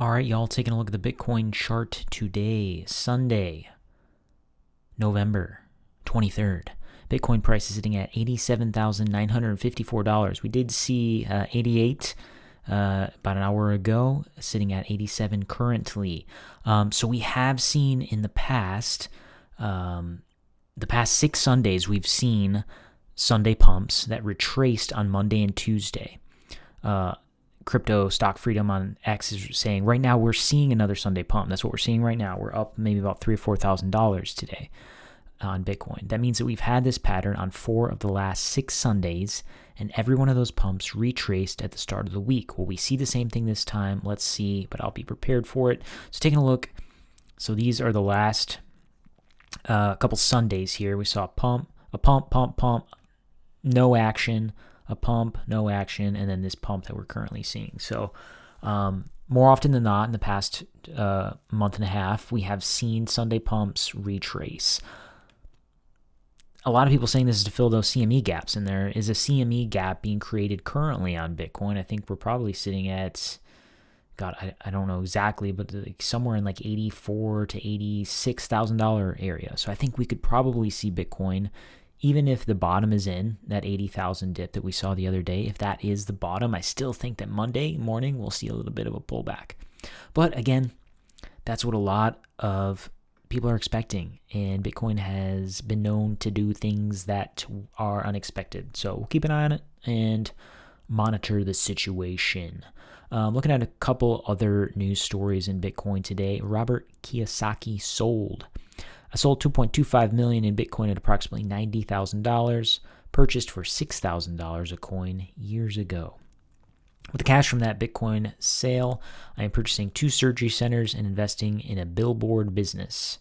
All right, y'all, taking a look at the Bitcoin chart today, Sunday, November 23rd. Bitcoin price is sitting at $87,954. We did see 88 about an hour ago, sitting at 87 currently. So we have seen in the past 6 Sundays, we've seen Sunday pumps that retraced on Monday and Tuesday. Crypto Stock Freedom on X is saying right now we're seeing another Sunday pump. That's what we're seeing right now. We're up maybe about $3,000 or $4,000 today on Bitcoin. That means that we've had this pattern on 4 of the last 6 Sundays, and every one of those pumps retraced at the start of the week. Will we see the same thing this time? Let's see, but I'll be prepared for it. So taking a look, so these are the last couple Sundays here. We saw a pump, no action, a pump, no action, and then this pump that we're currently seeing. So more often than not, in the past month and a half, we have seen Sunday pumps retrace. A lot of people saying this is to fill those CME gaps, and there is a CME gap being created currently on Bitcoin. I think we're probably sitting at, God, I don't know exactly, but somewhere in like $84,000 to $86,000 area. So I think we could probably see Bitcoin, even if the bottom is in that 80,000 dip that we saw the other day. If that is the bottom, I still think that Monday morning we'll see a little bit of a pullback. But again, that's what a lot of people are expecting, and Bitcoin has been known to do things that are unexpected. So we'll keep an eye on it and monitor the situation. Looking at a couple other news stories in Bitcoin today. Robert Kiyosaki sold. I sold 2.25 million in Bitcoin at approximately $90,000, purchased for $6,000 a coin years ago. With the cash from that Bitcoin sale, I am purchasing 2 surgery centers and investing in a billboard business.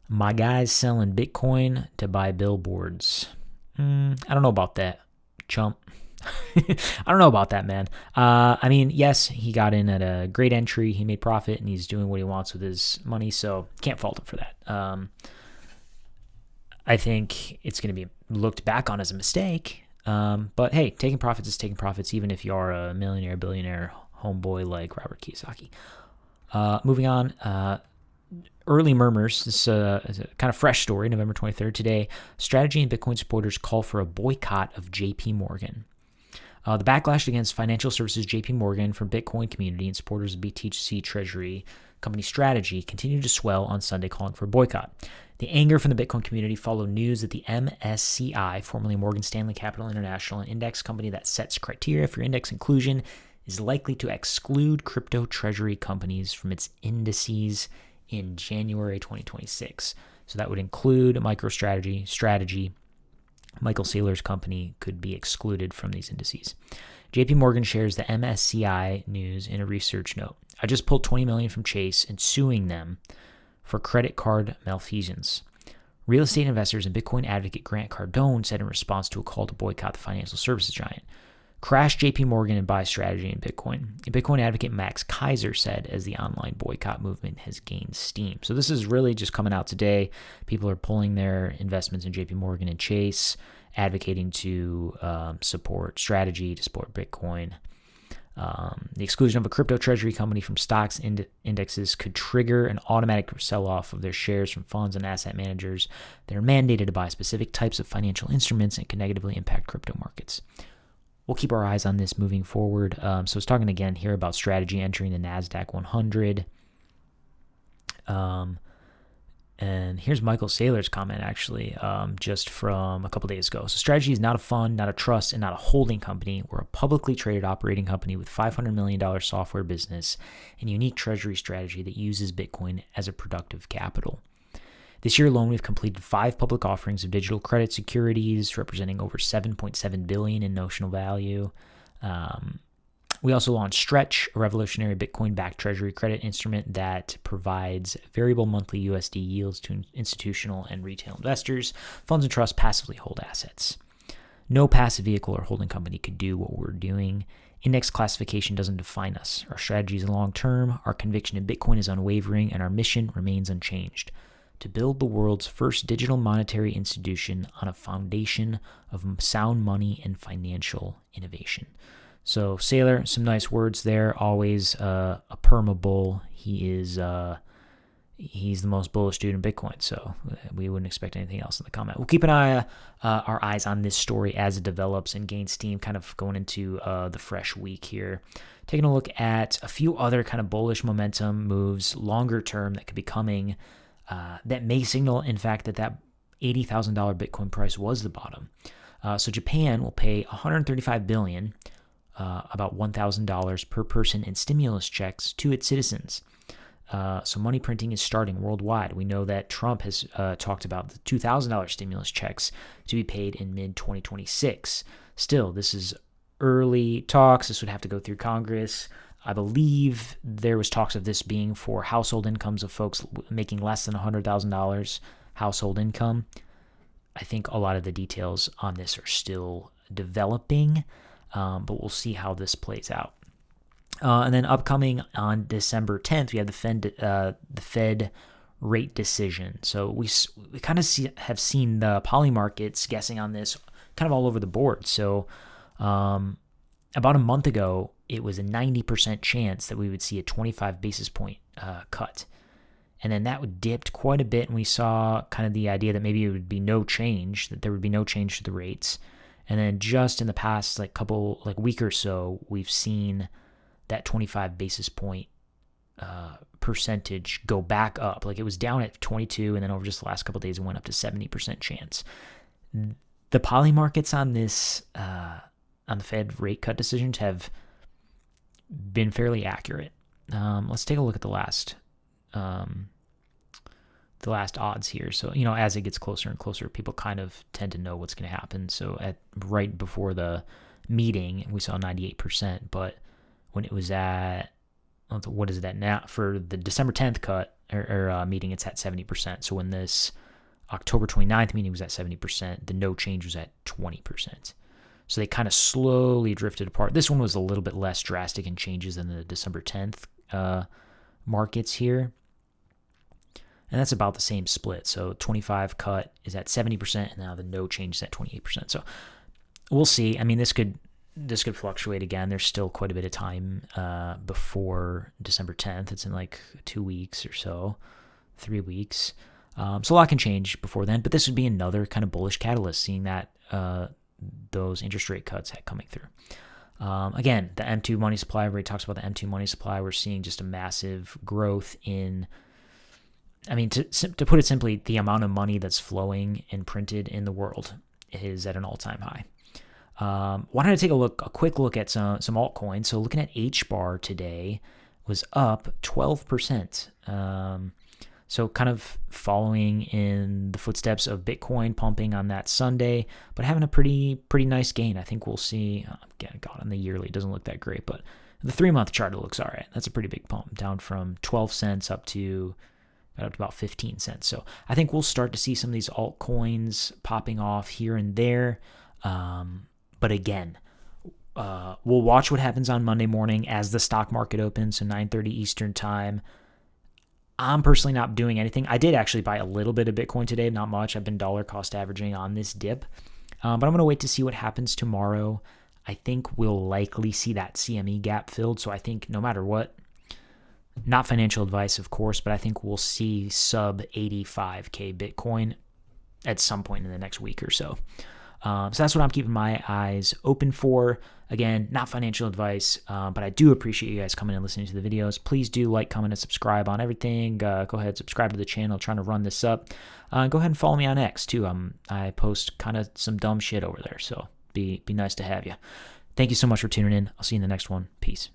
My guy's selling Bitcoin to buy billboards. I don't know about that, chump. I don't know about that, man. I mean, yes, he got in at a great entry. He made profit, and he's doing what he wants with his money, so can't fault him for that. I think it's going to be looked back on as a mistake. But hey, taking profits is taking profits, even if you are a millionaire, billionaire homeboy like Robert Kiyosaki. Moving on, early murmurs. This is a kind of fresh story, November 23rd. Today, strategy and Bitcoin supporters call for a boycott of JP Morgan. The backlash against financial services JP Morgan from Bitcoin community and supporters of BTC Treasury company strategy continued to swell on Sunday, calling for a boycott. The anger from the Bitcoin community followed news that the MSCI, formerly Morgan Stanley Capital International, an index company that sets criteria for index inclusion, is likely to exclude crypto treasury companies from its indices in January 2026. So that would include MicroStrategy, Strategy. Michael Saylor's company could be excluded from these indices. JP Morgan shares the MSCI news in a research note. I just pulled $20 million from Chase and suing them for credit card malfeasance. Real estate investors and Bitcoin advocate Grant Cardone said in response to a call to boycott the financial services giant, crash JP Morgan and buy strategy in Bitcoin. Bitcoin advocate Max Kaiser said as the online boycott movement has gained steam. So this is really just coming out today. People are pulling their investments in JP Morgan and Chase, advocating to support strategy, to support Bitcoin. The exclusion of a crypto treasury company from stocks indexes could trigger an automatic sell-off of their shares from funds and asset managers that are mandated to buy specific types of financial instruments and can negatively impact crypto markets. We'll keep our eyes on this moving forward. So it's talking again here about strategy entering the NASDAQ 100. And here's Michael Saylor's comment, actually, just from a couple days ago. So strategy is not a fund, not a trust, and not a holding company. We're a publicly traded operating company with $500 million software business and unique treasury strategy that uses Bitcoin as a productive capital. This year alone, we've completed 5 public offerings of digital credit securities, representing over $7.7 billion in notional value. We also launched Stretch, a revolutionary Bitcoin-backed treasury credit instrument that provides variable monthly USD yields to institutional and retail investors. Funds and trusts passively hold assets. No passive vehicle or holding company could do what we're doing. Index classification doesn't define us. Our strategy is long-term, our conviction in Bitcoin is unwavering, and our mission remains unchanged: to build the world's first digital monetary institution on a foundation of sound money and financial innovation. So Sailor, some nice words there. Always a perma bull. He's the most bullish dude in Bitcoin. So we wouldn't expect anything else in the comment. We'll keep our eyes on this story as it develops and gains steam, kind of going into the fresh week here. Taking a look at a few other kind of bullish momentum moves longer term that could be coming. That may signal, in fact, that $80,000 Bitcoin price was the bottom. So Japan will pay $135 billion. About $1,000 per person in stimulus checks to its citizens. So money printing is starting worldwide. We know that Trump has talked about the $2,000 stimulus checks to be paid in mid-2026. Still, this is early talks. This would have to go through Congress. I believe there was talks of this being for household incomes of folks making less than $100,000 household income. I think a lot of the details on this are still developing. But we'll see how this plays out. And then upcoming on December 10th, we have the Fed rate decision. So we kind of have seen the poly markets guessing on this kind of all over the board. So about a month ago, it was a 90% chance that we would see a 25 basis point cut. And then that dipped quite a bit, and we saw kind of the idea that maybe it would be no change, that there would be no change to the rates. And then just in the past week or so, we've seen that 25 basis point percentage go back up. Like it was down at 22, and then over just the last couple of days, it went up to 70% chance. The poly markets on this, on the Fed rate cut decisions have been fairly accurate. Let's take a look at the last odds here. So, as it gets closer and closer, people kind of tend to know what's going to happen. So right before the meeting, we saw 98%, but when it was at, what is it at now? For the December 10th cut or meeting, it's at 70%. So when this October 29th meeting was at 70%, the no change was at 20%. So they kind of slowly drifted apart. This one was a little bit less drastic in changes than the December 10th markets here. And that's about the same split. So 25 cut is at 70%, and now the no change is at 28%. So we'll see. I mean, this could fluctuate again. There's still quite a bit of time before December 10th. It's in like 2 weeks or so, 3 weeks. So a lot can change before then. But this would be another kind of bullish catalyst, seeing that those interest rate cuts coming through. Again, the M2 money supply, everybody talks about the M2 money supply. We're seeing just a massive growth in, to put it simply, the amount of money that's flowing and printed in the world is at an all-time high. Wanted to take a quick look at some altcoins. So looking at HBAR today was up 12%. So kind of following in the footsteps of Bitcoin pumping on that Sunday, but having a pretty nice gain. I think we'll see. Again, God, on the yearly, it doesn't look that great, but the 3-month chart, it looks all right. That's a pretty big pump, down from 12 cents up to about 15 cents. So I think we'll start to see some of these altcoins popping off here and there. But again, we'll watch what happens on Monday morning as the stock market opens, so 9:30 Eastern time. I'm personally not doing anything. I did actually buy a little bit of Bitcoin today, not much. I've been dollar cost averaging on this dip. But I'm going to wait to see what happens tomorrow. I think we'll likely see that CME gap filled. So I think no matter what, not financial advice, of course, but I think we'll see sub 85K Bitcoin at some point in the next week or so. So that's what I'm keeping my eyes open for. Again, not financial advice, but I do appreciate you guys coming and listening to the videos. Please do like, comment, and subscribe on everything. Go ahead, subscribe to the channel, trying to run this up. Go ahead and follow me on X too. I post kind of some dumb shit over there, so be nice to have you. Thank you so much for tuning in. I'll see you in the next one. Peace.